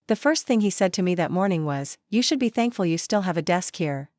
The first thing he said to me that morning was, "You should be thankful you still have a desk here."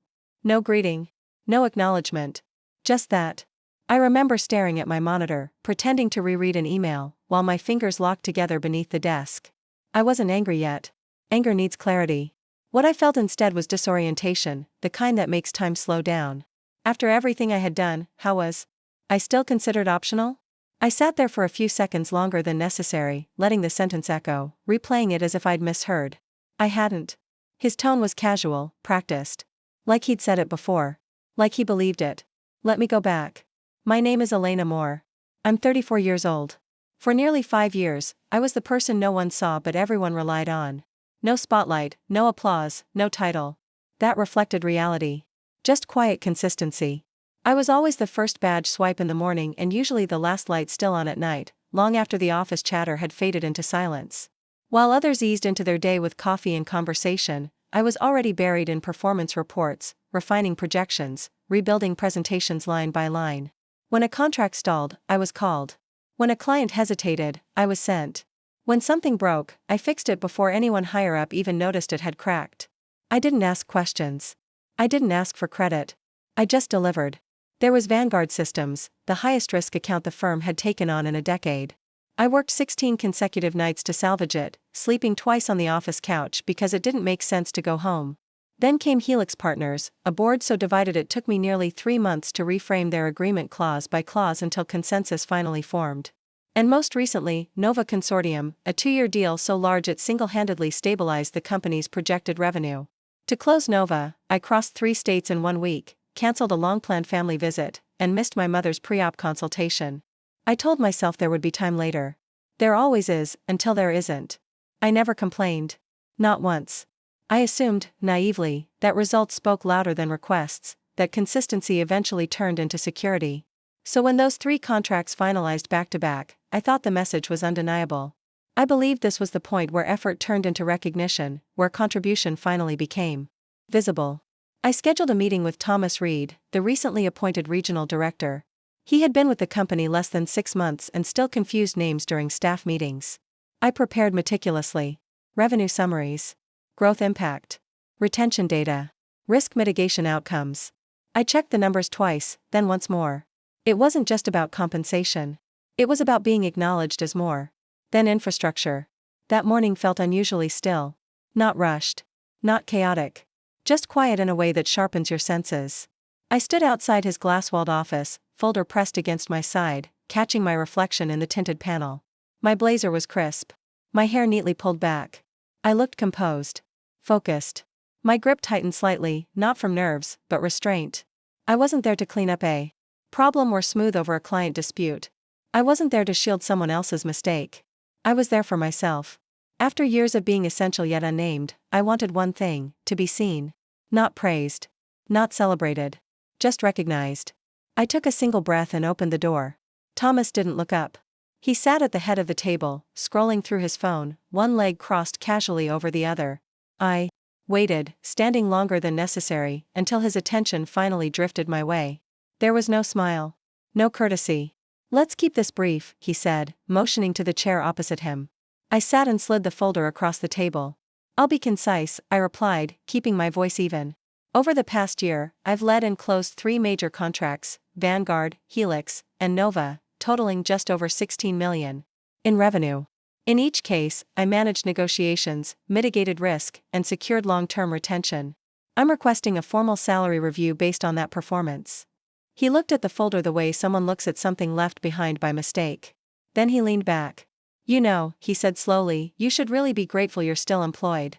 No greeting. No acknowledgement. Just that. I remember staring at my monitor, pretending to reread an email, while my fingers locked together beneath the desk. I wasn't angry yet. Anger needs clarity. What I felt instead was disorientation, the kind that makes time slow down. After everything I had done, how was I still considered optional? I sat there for a few seconds longer than necessary, letting the sentence echo, replaying it as if I'd misheard. I hadn't. His tone was casual, practiced. Like he'd said it before. Like he believed it. Let me go back. My name is Elena Moore. I'm 34 years old. For nearly 5 years, I was the person no one saw but everyone relied on. No spotlight, no applause, no title. That reflected reality. Just quiet consistency. I was always the first badge swipe in the morning and usually the last light still on at night, long after the office chatter had faded into silence. While others eased into their day with coffee and conversation, I was already buried in performance reports, refining projections, rebuilding presentations line by line. When a contract stalled, I was called. When a client hesitated, I was sent. When something broke, I fixed it before anyone higher up even noticed it had cracked. I didn't ask questions. I didn't ask for credit. I just delivered. There was Vanguard Systems, the highest risk account the firm had taken on in a decade. I worked 16 consecutive nights to salvage it, sleeping twice on the office couch because it didn't make sense to go home. Then came Helix Partners, a board so divided it took me nearly 3 months to reframe their agreement clause by clause until consensus finally formed. And most recently, Nova Consortium, a 2-year deal so large it single-handedly stabilized the company's projected revenue. To close Nova, I crossed 3 states in 1 week, canceled a long-planned family visit, and missed my mother's pre-op consultation. I told myself there would be time later. There always is, until there isn't. I never complained. Not once. I assumed, naively, that results spoke louder than requests, that consistency eventually turned into security. So when those 3 contracts finalized back-to-back, I thought the message was undeniable. I believed this was the point where effort turned into recognition, where contribution finally became visible. I scheduled a meeting with Thomas Reed, the recently appointed regional director. He had been with the company less than 6 months and still confused names during staff meetings. I prepared meticulously. Revenue summaries. Growth impact. Retention data. Risk mitigation outcomes. I checked the numbers twice, then once more. It wasn't just about compensation. It was about being acknowledged as more. Then infrastructure. That morning felt unusually still. Not rushed. Not chaotic. Just quiet in a way that sharpens your senses. I stood outside his glass-walled office, folder pressed against my side, catching my reflection in the tinted panel. My blazer was crisp. My hair neatly pulled back. I looked composed. Focused. My grip tightened slightly, not from nerves, but restraint. I wasn't there to clean up a problem or smooth over a client dispute. I wasn't there to shield someone else's mistake. I was there for myself. After years of being essential yet unnamed, I wanted one thing, to be seen. Not praised. Not celebrated. Just recognized. I took a single breath and opened the door. Thomas didn't look up. He sat at the head of the table, scrolling through his phone, one leg crossed casually over the other. I waited, standing longer than necessary, until his attention finally drifted my way. There was no smile. No courtesy. "Let's keep this brief," he said, motioning to the chair opposite him. I sat and slid the folder across the table. "I'll be concise," I replied, keeping my voice even. "Over the past year, I've led and closed 3 major contracts, Vanguard, Helix, and Nova, totaling just over $16 million in revenue. In each case, I managed negotiations, mitigated risk, and secured long-term retention. I'm requesting a formal salary review based on that performance." He looked at the folder the way someone looks at something left behind by mistake. Then he leaned back. "You know," he said slowly, "you should really be grateful you're still employed."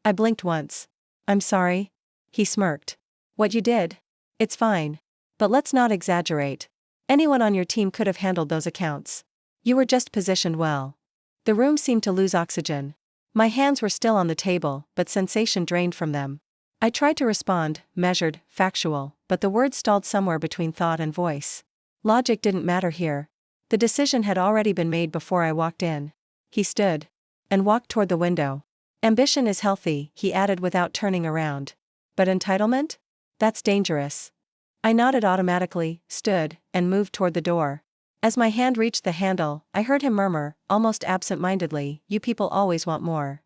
I blinked once. "I'm sorry?" He smirked. "What you did? It's fine. But let's not exaggerate. Anyone on your team could have handled those accounts. You were just positioned well." The room seemed to lose oxygen. My hands were still on the table, but sensation drained from them. I tried to respond, measured, factual, but the words stalled somewhere between thought and voice. Logic didn't matter here. The decision had already been made before I walked in. He stood and walked toward the window. "Ambition is healthy," he added without turning around. "But entitlement? That's dangerous." I nodded automatically, stood, and moved toward the door. As my hand reached the handle, I heard him murmur, almost absent-mindedly, "You people always want more."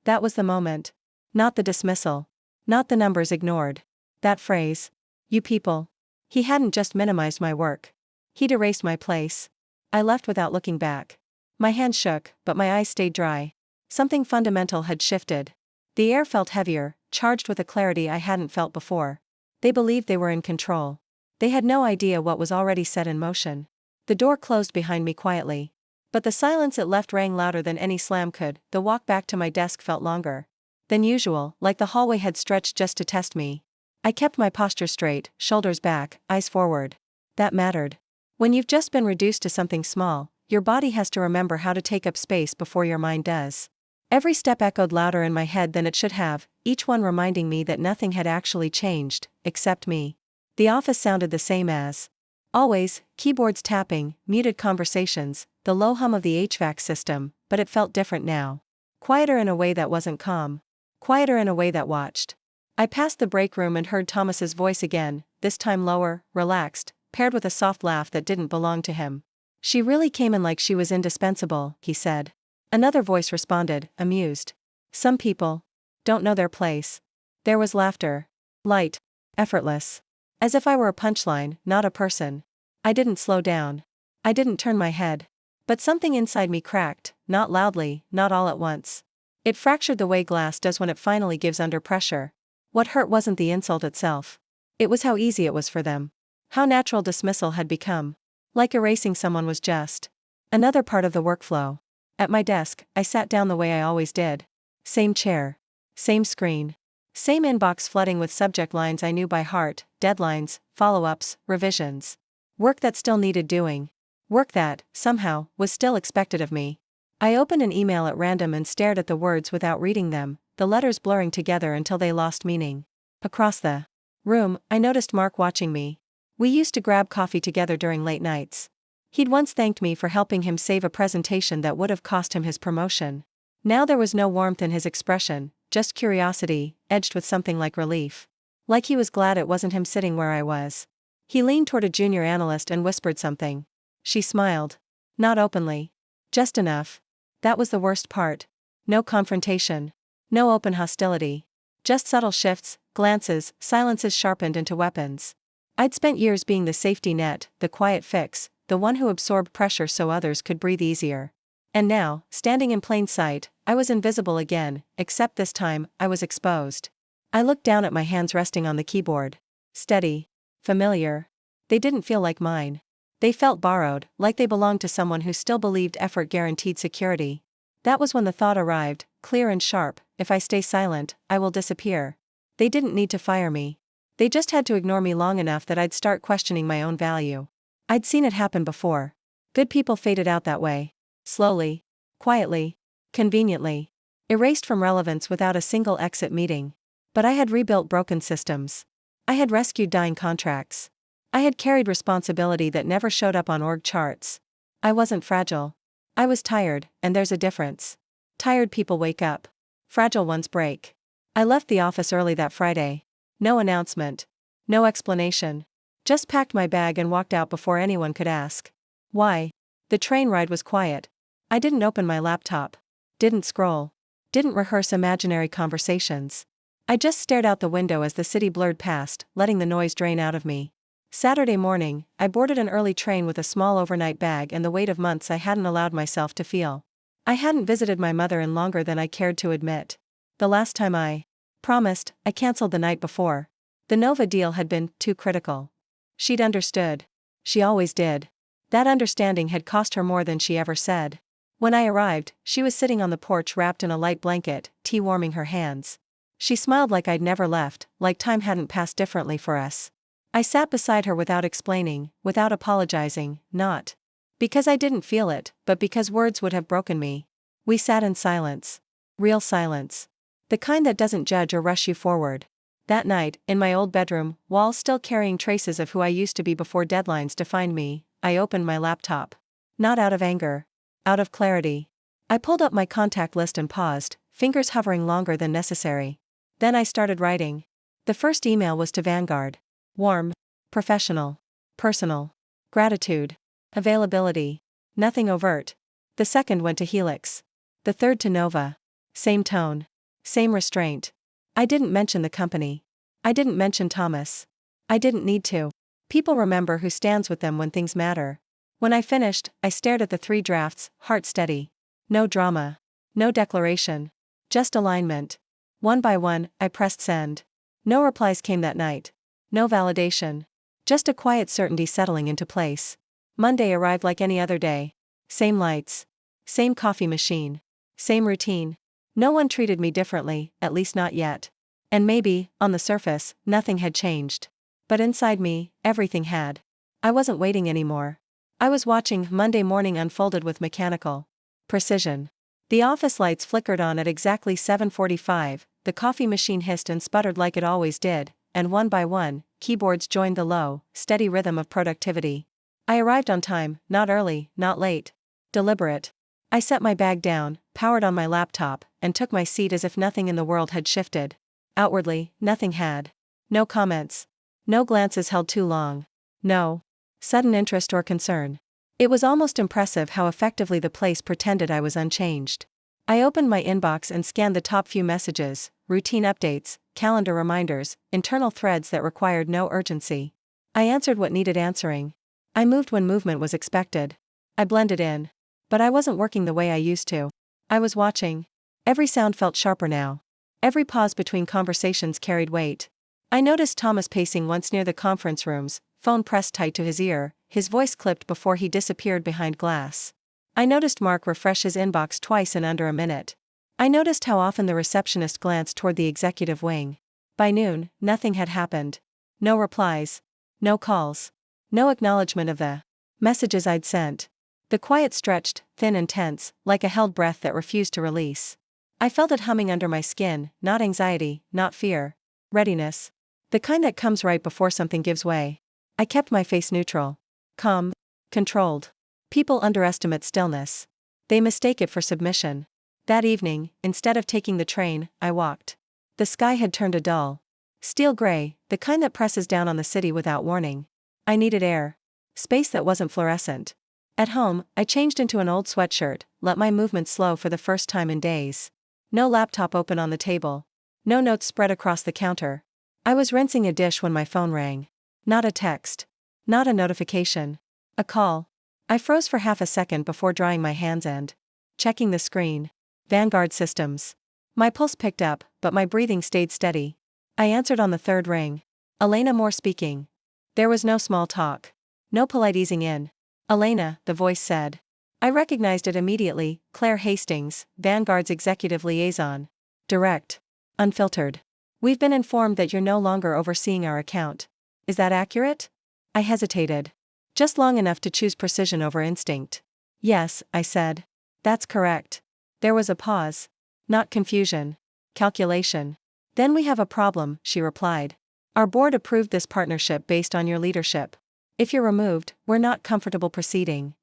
That was the moment. Not the dismissal. Not the numbers ignored. That phrase. You people. He hadn't just minimized my work. He'd erased my place. I left without looking back. My hands shook, but my eyes stayed dry. Something fundamental had shifted. The air felt heavier, charged with a clarity I hadn't felt before. They believed they were in control. They had no idea what was already set in motion. The door closed behind me quietly. But the silence it left rang louder than any slam could. The walk back to my desk felt longer than usual, like the hallway had stretched just to test me. I kept my posture straight, shoulders back, eyes forward. That mattered. When you've just been reduced to something small, your body has to remember how to take up space before your mind does. Every step echoed louder in my head than it should have, each one reminding me that nothing had actually changed, except me. The office sounded the same as always, keyboards tapping, muted conversations, the low hum of the HVAC system, but it felt different now. Quieter in a way that wasn't calm. Quieter in a way that watched. I passed the break room and heard Thomas's voice again, this time lower, relaxed, paired with a soft laugh that didn't belong to him. She really came in like she was indispensable, he said. Another voice responded, amused. Some people don't know their place. There was laughter. Light. Effortless. As if I were a punchline, not a person. I didn't slow down. I didn't turn my head. But something inside me cracked, not loudly, not all at once. It fractured the way glass does when it finally gives under pressure. What hurt wasn't the insult itself. It was how easy it was for them. How natural dismissal had become. Like erasing someone was just another part of the workflow. At my desk, I sat down the way I always did. Same chair. Same screen. Same inbox flooding with subject lines I knew by heart, deadlines, follow-ups, revisions. Work that still needed doing. Work that, somehow, was still expected of me. I opened an email at random and stared at the words without reading them, the letters blurring together until they lost meaning. Across the room, I noticed Mark watching me. We used to grab coffee together during late nights. He'd once thanked me for helping him save a presentation that would have cost him his promotion. Now there was no warmth in his expression, just curiosity, edged with something like relief. Like he was glad it wasn't him sitting where I was. He leaned toward a junior analyst and whispered something. She smiled. Not openly. Just enough. That was the worst part. No confrontation. No open hostility. Just subtle shifts, glances, silences sharpened into weapons. I'd spent years being the safety net, the quiet fix, the one who absorbed pressure so others could breathe easier. And now, standing in plain sight, I was invisible again, except this time, I was exposed. I looked down at my hands resting on the keyboard. Steady. Familiar. They didn't feel like mine. They felt borrowed, like they belonged to someone who still believed effort guaranteed security. That was when the thought arrived, clear and sharp, if I stay silent, I will disappear. They didn't need to fire me. They just had to ignore me long enough that I'd start questioning my own value. I'd seen it happen before. Good people faded out that way. Slowly. Quietly. Conveniently. Erased from relevance without a single exit meeting. But I had rebuilt broken systems. I had rescued dying contracts. I had carried responsibility that never showed up on org charts. I wasn't fragile. I was tired, and there's a difference. Tired people wake up. Fragile ones break. I left the office early that Friday. No announcement. No explanation. Just packed my bag and walked out before anyone could ask. Why? The train ride was quiet. I didn't open my laptop. Didn't scroll. Didn't rehearse imaginary conversations. I just stared out the window as the city blurred past, letting the noise drain out of me. Saturday morning, I boarded an early train with a small overnight bag and the weight of months I hadn't allowed myself to feel. I hadn't visited my mother in longer than I cared to admit. The last time I promised, I canceled the night before. The Nova deal had been too critical. She'd understood. She always did. That understanding had cost her more than she ever said. When I arrived, she was sitting on the porch wrapped in a light blanket, tea warming her hands. She smiled like I'd never left, like time hadn't passed differently for us. I sat beside her without explaining, without apologizing, not because I didn't feel it, but because words would have broken me. We sat in silence. Real silence. The kind that doesn't judge or rush you forward. That night, in my old bedroom, walls still carrying traces of who I used to be before deadlines defined me, I opened my laptop. Not out of anger. Out of clarity. I pulled up my contact list and paused, fingers hovering longer than necessary. Then I started writing. The first email was to Vanguard. Warm. Professional. Personal. Gratitude. Availability. Nothing overt. The second went to Helix. The third to Nova. Same tone. Same restraint. I didn't mention the company. I didn't mention Thomas. I didn't need to. People remember who stands with them when things matter. When I finished, I stared at the 3 drafts, heart steady. No drama. No declaration. Just alignment. One by one, I pressed send. No replies came that night. No validation. Just a quiet certainty settling into place. Monday arrived like any other day. Same lights. Same coffee machine. Same routine. No one treated me differently, at least not yet. And maybe, on the surface, nothing had changed. But inside me, everything had. I wasn't waiting anymore. I was watching Monday morning unfolded with mechanical precision. The office lights flickered on at exactly 7:45, the coffee machine hissed and sputtered like it always did, and one by one, keyboards joined the low, steady rhythm of productivity. I arrived on time, not early, not late. Deliberate. I set my bag down, powered on my laptop, and took my seat as if nothing in the world had shifted. Outwardly, nothing had. No comments. No glances held too long. No sudden interest or concern. It was almost impressive how effectively the place pretended I was unchanged. I opened my inbox and scanned the top few messages, routine updates, calendar reminders, internal threads that required no urgency. I answered what needed answering. I moved when movement was expected. I blended in. But I wasn't working the way I used to. I was watching. Every sound felt sharper now. Every pause between conversations carried weight. I noticed Thomas pacing once near the conference rooms, phone pressed tight to his ear, his voice clipped before he disappeared behind glass. I noticed Mark refresh his inbox twice in under a minute. I noticed how often the receptionist glanced toward the executive wing. By noon, nothing had happened. No replies. No calls. No acknowledgement of the messages I'd sent. The quiet stretched, thin and tense, like a held breath that refused to release. I felt it humming under my skin, not anxiety, not fear. Readiness. The kind that comes right before something gives way. I kept my face neutral. Calm. Controlled. People underestimate stillness. They mistake it for submission. That evening, instead of taking the train, I walked. The sky had turned a dull steel gray, the kind that presses down on the city without warning. I needed air. Space that wasn't fluorescent. At home, I changed into an old sweatshirt, let my movements slow for the first time in days. No laptop open on the table. No notes spread across the counter. I was rinsing a dish when my phone rang. Not a text. Not a notification. A call. I froze for half a second before drying my hands and checking the screen. Vanguard Systems. My pulse picked up, but my breathing stayed steady. I answered on the 3rd ring. Elena Moore speaking. There was no small talk. No polite easing in. Elena, the voice said. I recognized it immediately, Claire Hastings, Vanguard's executive liaison. Direct. Unfiltered. We've been informed that you're no longer overseeing our account. Is that accurate? I hesitated. Just long enough to choose precision over instinct. Yes, I said. That's correct. There was a pause. Not confusion. Calculation. Then we have a problem, she replied. Our board approved this partnership based on your leadership. If you're removed, we're not comfortable proceeding.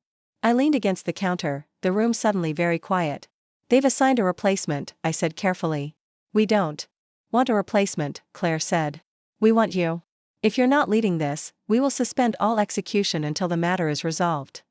I leaned against the counter, the room suddenly very quiet. They've assigned a replacement, I said carefully. We don't want a replacement, Claire said. We want you. If you're not leading this, we will suspend all execution until the matter is resolved.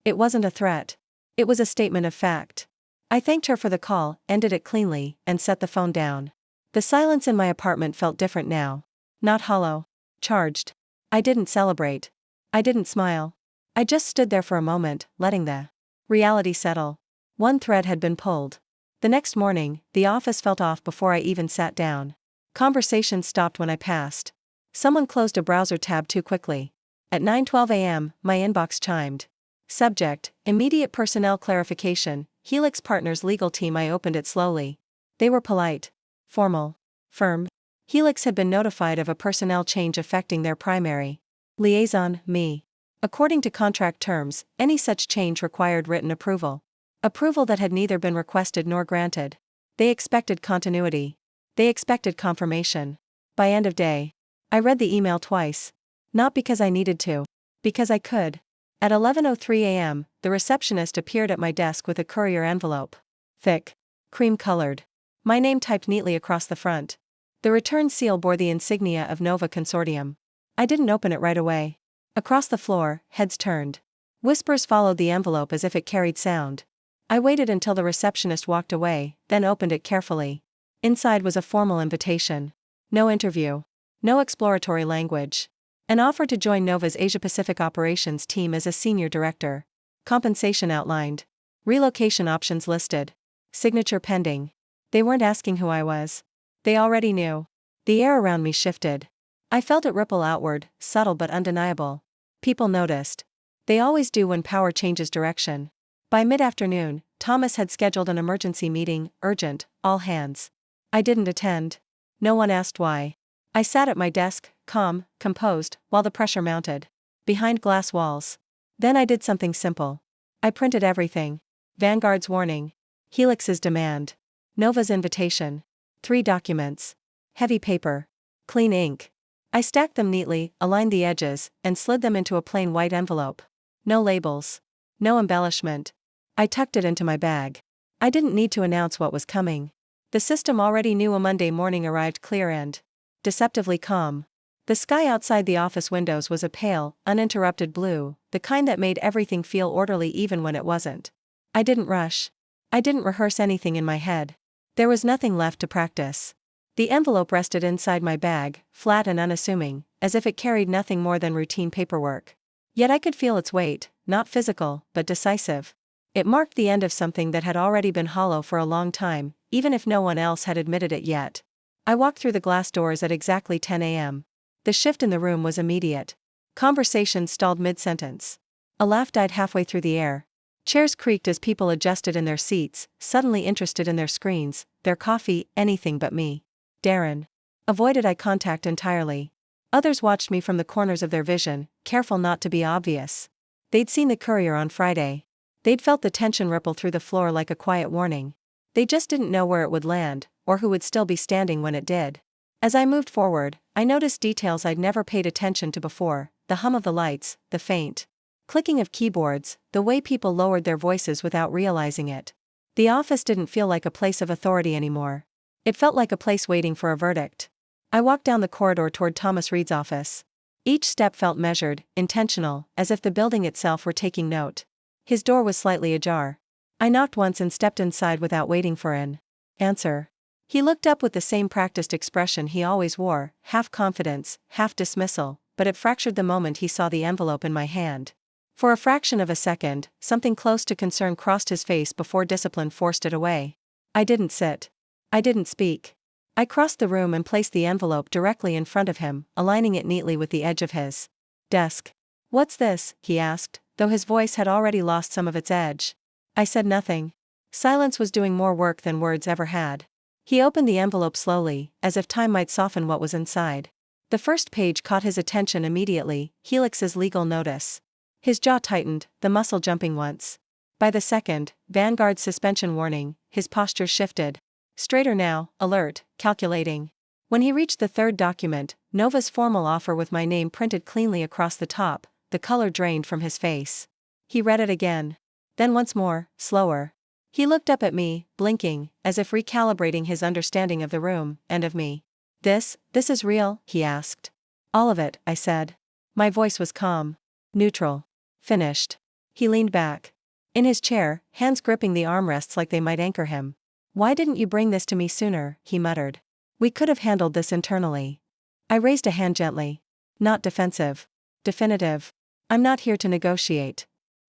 It wasn't a threat. It was a statement of fact. I thanked her for the call, ended it cleanly, and set the phone down. The silence in my apartment felt different now. Not hollow. Charged. I didn't celebrate. I didn't smile. I just stood there for a moment, letting the reality settle. One thread had been pulled. The next morning, the office felt off before I even sat down. Conversation stopped when I passed. Someone closed a browser tab too quickly. At 9:12 a.m., my inbox chimed. Subject, immediate personnel clarification, Helix Partners legal team. I opened it slowly. They were polite. Formal. Firm. Helix had been notified of a personnel change affecting their primary liaison, me. According to contract terms, any such change required written approval. Approval that had neither been requested nor granted. They expected continuity. They expected confirmation. By end of day. I read the email twice. Not because I needed to. Because I could. At 11:03 a.m., the receptionist appeared at my desk with a courier envelope. Thick. Cream-colored. My name typed neatly across the front. The return seal bore the insignia of Nova Consortium. I didn't open it right away. Across the floor, heads turned. Whispers followed the envelope as if it carried sound. I waited until the receptionist walked away, then opened it carefully. Inside was a formal invitation. No interview. No exploratory language. An offer to join Nova's Asia-Pacific operations team as a senior director. Compensation outlined. Relocation options listed. Signature pending. They weren't asking who I was. They already knew. The air around me shifted. I felt it ripple outward, subtle but undeniable. People noticed. They always do when power changes direction. By mid-afternoon, Thomas had scheduled an emergency meeting, urgent, all hands. I didn't attend. No one asked why. I sat at my desk, calm, composed, while the pressure mounted. Behind glass walls. Then I did something simple. I printed everything. Vanguard's warning. Helix's demand. Nova's invitation. 3 documents. Heavy paper. Clean ink. I stacked them neatly, aligned the edges, and slid them into a plain white envelope. No labels. No embellishment. I tucked it into my bag. I didn't need to announce what was coming. The system already knew a Monday morning arrived clear and deceptively calm. The sky outside the office windows was a pale, uninterrupted blue, the kind that made everything feel orderly even when it wasn't. I didn't rush. I didn't rehearse anything in my head. There was nothing left to practice. The envelope rested inside my bag, flat and unassuming, as if it carried nothing more than routine paperwork. Yet I could feel its weight, not physical, but decisive. It marked the end of something that had already been hollow for a long time, even if no one else had admitted it yet. I walked through the glass doors at exactly 10 a.m. The shift in the room was immediate. Conversation stalled mid-sentence. A laugh died halfway through the air. Chairs creaked as people adjusted in their seats, suddenly interested in their screens, their coffee, anything but me. Darren. Avoided eye contact entirely. Others watched me from the corners of their vision, careful not to be obvious. They'd seen the courier on Friday. They'd felt the tension ripple through the floor like a quiet warning. They just didn't know where it would land, or who would still be standing when it did. As I moved forward, I noticed details I'd never paid attention to before: the hum of the lights, the faint clicking of keyboards, the way people lowered their voices without realizing it. The office didn't feel like a place of authority anymore. It felt like a place waiting for a verdict. I walked down the corridor toward Thomas Reed's office. Each step felt measured, intentional, as if the building itself were taking note. His door was slightly ajar. I knocked once and stepped inside without waiting for an answer. He looked up with the same practiced expression he always wore, half confidence, half dismissal, but it fractured the moment he saw the envelope in my hand. For a fraction of a second, something close to concern crossed his face before discipline forced it away. I didn't sit. I didn't speak. I crossed the room and placed the envelope directly in front of him, aligning it neatly with the edge of his desk. "What's this?" he asked, though his voice had already lost some of its edge. I said nothing. Silence was doing more work than words ever had. He opened the envelope slowly, as if time might soften what was inside. The first page caught his attention immediately: Helix's legal notice. His jaw tightened, the muscle jumping once. By the second, Vanguard's suspension warning, his posture shifted. Straighter now, alert, calculating. When he reached the third document, Nova's formal offer with my name printed cleanly across the top, the color drained from his face. He read it again. Then once more, slower. He looked up at me, blinking, as if recalibrating his understanding of the room, and of me. This is real?" he asked. "All of it," I said. My voice was calm. Neutral. Finished. He leaned back. In his chair, hands gripping the armrests like they might anchor him. "Why didn't you bring this to me sooner?" he muttered. "We could have handled this internally." I raised a hand gently. Not defensive. Definitive. "I'm not here to negotiate."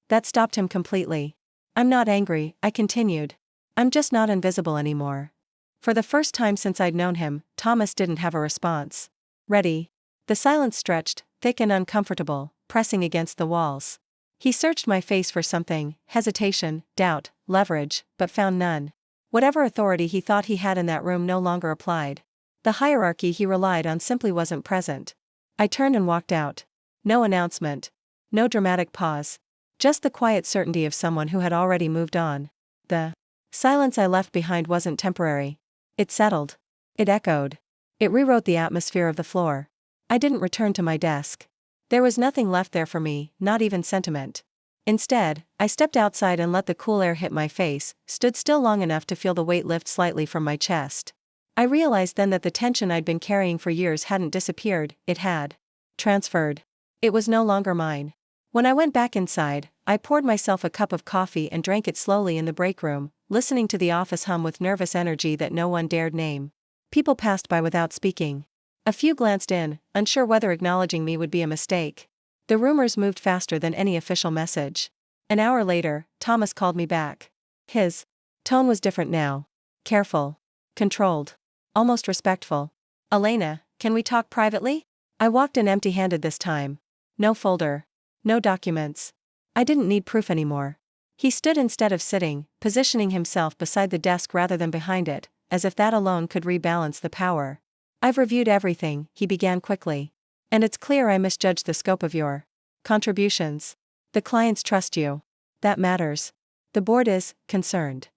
That stopped him completely. "I'm not angry," I continued. "I'm just not invisible anymore." For the first time since I'd known him, Thomas didn't have a response. "Ready?" The silence stretched, thick and uncomfortable, pressing against the walls. He searched my face for something: hesitation, doubt, leverage, but found none. Whatever authority he thought he had in that room no longer applied. The hierarchy he relied on simply wasn't present. I turned and walked out. No announcement. No dramatic pause. Just the quiet certainty of someone who had already moved on. The silence I left behind wasn't temporary. It settled. It echoed. It rewrote the atmosphere of the floor. I didn't return to my desk. There was nothing left there for me, not even sentiment. Instead, I stepped outside and let the cool air hit my face, stood still long enough to feel the weight lift slightly from my chest. I realized then that the tension I'd been carrying for years hadn't disappeared, it had transferred. It was no longer mine. When I went back inside, I poured myself a cup of coffee and drank it slowly in the break room, listening to the office hum with nervous energy that no one dared name. People passed by without speaking. A few glanced in, unsure whether acknowledging me would be a mistake. The rumors moved faster than any official message. An hour later, Thomas called me back. His tone was different now. Careful. Controlled. Almost respectful. Elena, can we talk privately? I walked in empty-handed this time. No folder. No documents. I didn't need proof anymore. He stood instead of sitting, positioning himself beside the desk rather than behind it, as if that alone could rebalance the power. I've reviewed everything, he began quickly. And it's clear I misjudged the scope of your contributions. The clients trust you. That matters. The board is concerned.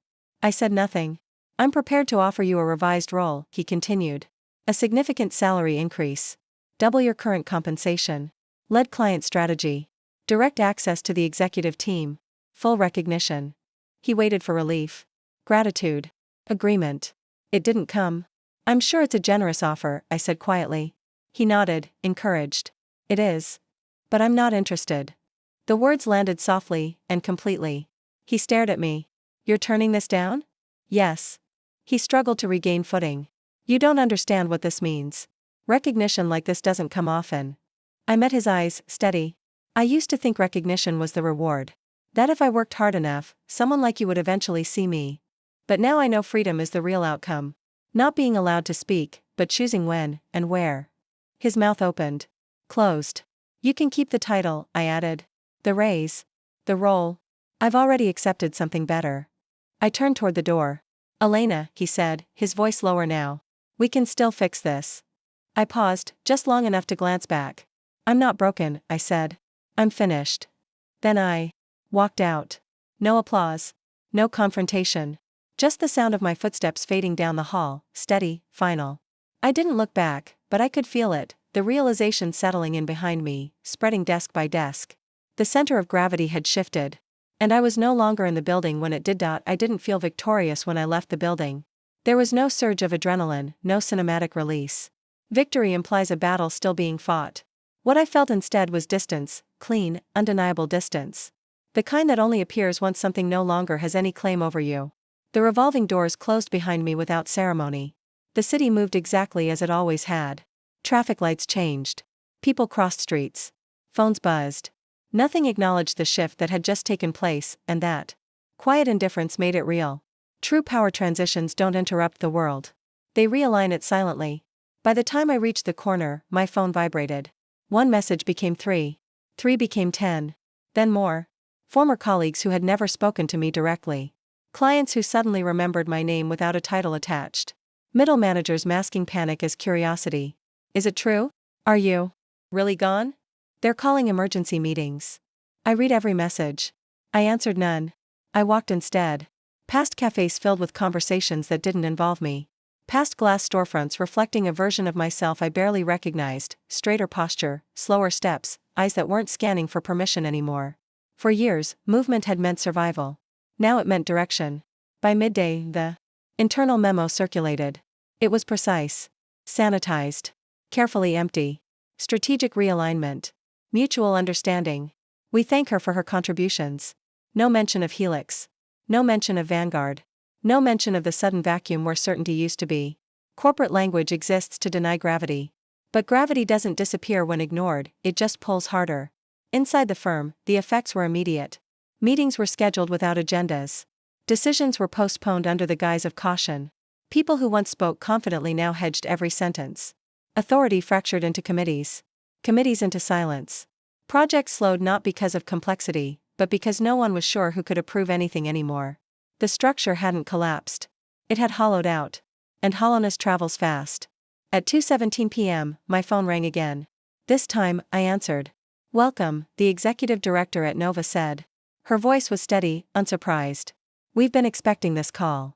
I said nothing. I'm prepared to offer you a revised role, he continued. A significant salary increase. Double your current compensation. Lead client strategy. Direct access to the executive team. Full recognition. He waited for relief. Gratitude. Agreement. It didn't come. I'm sure it's a generous offer, I said quietly. He nodded, encouraged. It is. But I'm not interested. The words landed softly and completely. He stared at me. You're turning this down? Yes. He struggled to regain footing. You don't understand what this means. Recognition like this doesn't come often. I met his eyes, steady. I used to think recognition was the reward. That if I worked hard enough, someone like you would eventually see me. But now I know freedom is the real outcome. Not being allowed to speak, but choosing when and where. His mouth opened. Closed. You can keep the title, I added. The raise. The role. I've already accepted something better. I turned toward the door. Elena, he said, his voice lower now. We can still fix this. I paused, just long enough to glance back. I'm not broken, I said. I'm finished. Then I walked out. No applause. No confrontation. Just the sound of my footsteps fading down the hall, steady, final. I didn't look back, but I could feel it, the realization settling in behind me, spreading desk by desk. The center of gravity had shifted. And I was no longer in the building when it did. I didn't feel victorious when I left the building. There was no surge of adrenaline, no cinematic release. Victory implies a battle still being fought. What I felt instead was distance, clean, undeniable distance. The kind that only appears once something no longer has any claim over you. The revolving doors closed behind me without ceremony. The city moved exactly as it always had. Traffic lights changed. People crossed streets. Phones buzzed. Nothing acknowledged the shift that had just taken place, and that quiet indifference made it real. True power transitions don't interrupt the world. They realign it silently. By the time I reached the corner, my phone vibrated. One message became 3. 3 became 10. Then more. Former colleagues who had never spoken to me directly. Clients who suddenly remembered my name without a title attached. Middle managers masking panic as curiosity. Is it true? Are you really gone? They're calling emergency meetings. I read every message. I answered none. I walked instead. Past cafes filled with conversations that didn't involve me. Past glass storefronts reflecting a version of myself I barely recognized, straighter posture, slower steps, eyes that weren't scanning for permission anymore. For years, movement had meant survival. Now it meant direction. By midday, the internal memo circulated. It was precise. Sanitized. Carefully empty. Strategic realignment. Mutual understanding. We thank her for her contributions. No mention of Helix. No mention of Vanguard. No mention of the sudden vacuum where certainty used to be. Corporate language exists to deny gravity. But gravity doesn't disappear when ignored, it just pulls harder. Inside the firm, the effects were immediate. Meetings were scheduled without agendas. Decisions were postponed under the guise of caution. People who once spoke confidently now hedged every sentence. Authority fractured into committees. Committees into silence. Projects slowed not because of complexity, but because no one was sure who could approve anything anymore. The structure hadn't collapsed. It had hollowed out. And hollowness travels fast. At 2:17 p.m., my phone rang again. This time, I answered. Welcome, the executive director at Nova said. Her voice was steady, unsurprised. We've been expecting this call.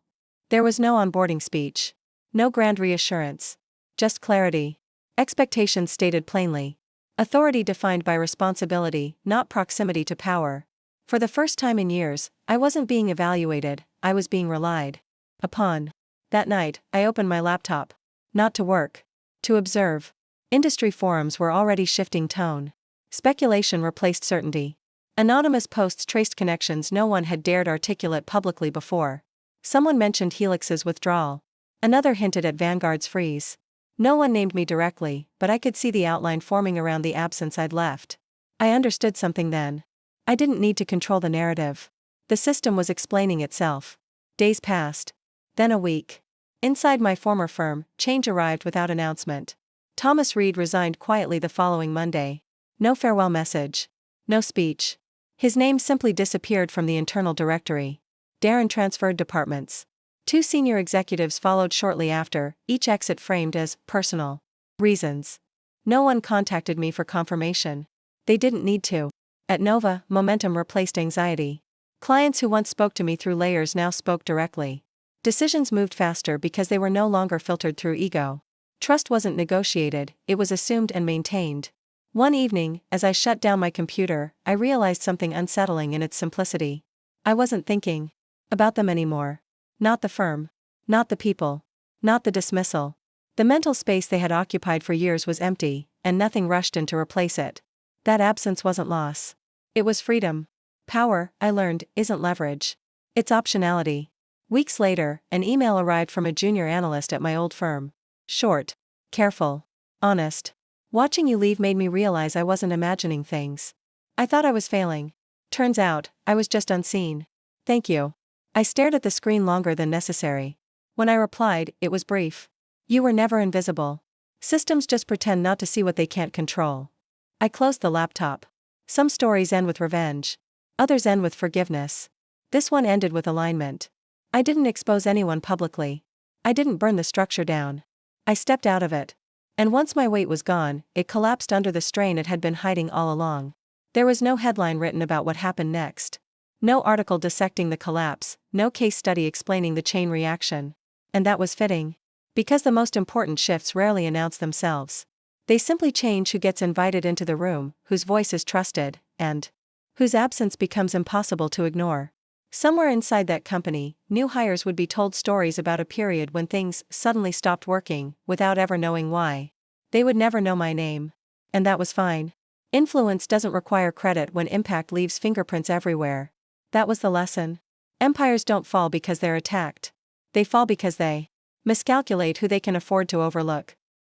There was no onboarding speech. No grand reassurance. Just clarity. Expectations stated plainly. Authority defined by responsibility, not proximity to power. For the first time in years, I wasn't being evaluated, I was being relied upon. That night, I opened my laptop. Not to work. To observe. Industry forums were already shifting tone. Speculation replaced certainty. Anonymous posts traced connections no one had dared articulate publicly before. Someone mentioned Helix's withdrawal. Another hinted at Vanguard's freeze. No one named me directly, but I could see the outline forming around the absence I'd left. I understood something then. I didn't need to control the narrative. The system was explaining itself. Days passed. Then a week. Inside my former firm, change arrived without announcement. Thomas Reed resigned quietly the following Monday. No farewell message. No speech. His name simply disappeared from the internal directory. Darren transferred departments. 2 senior executives followed shortly after, each exit framed as personal reasons. No one contacted me for confirmation. They didn't need to. At Nova, momentum replaced anxiety. Clients who once spoke to me through layers now spoke directly. Decisions moved faster because they were no longer filtered through ego. Trust wasn't negotiated, it was assumed and maintained. One evening, as I shut down my computer, I realized something unsettling in its simplicity. I wasn't thinking about them anymore. Not the firm. Not the people. Not the dismissal. The mental space they had occupied for years was empty, and nothing rushed in to replace it. That absence wasn't loss. It was freedom. Power, I learned, isn't leverage. It's optionality. Weeks later, an email arrived from a junior analyst at my old firm. Short. Careful. Honest. Watching you leave made me realize I wasn't imagining things. I thought I was failing. Turns out, I was just unseen. Thank you. I stared at the screen longer than necessary. When I replied, it was brief. You were never invisible. Systems just pretend not to see what they can't control. I closed the laptop. Some stories end with revenge. Others end with forgiveness. This one ended with alignment. I didn't expose anyone publicly. I didn't burn the structure down. I stepped out of it. And once my weight was gone, it collapsed under the strain it had been hiding all along. There was no headline written about what happened next. No article dissecting the collapse, no case study explaining the chain reaction. And that was fitting. Because the most important shifts rarely announce themselves. They simply change who gets invited into the room, whose voice is trusted, and whose absence becomes impossible to ignore. Somewhere inside that company, new hires would be told stories about a period when things suddenly stopped working, without ever knowing why. They would never know my name. And that was fine. Influence doesn't require credit when impact leaves fingerprints everywhere. That was the lesson. Empires don't fall because they're attacked. They fall because they miscalculate who they can afford to overlook.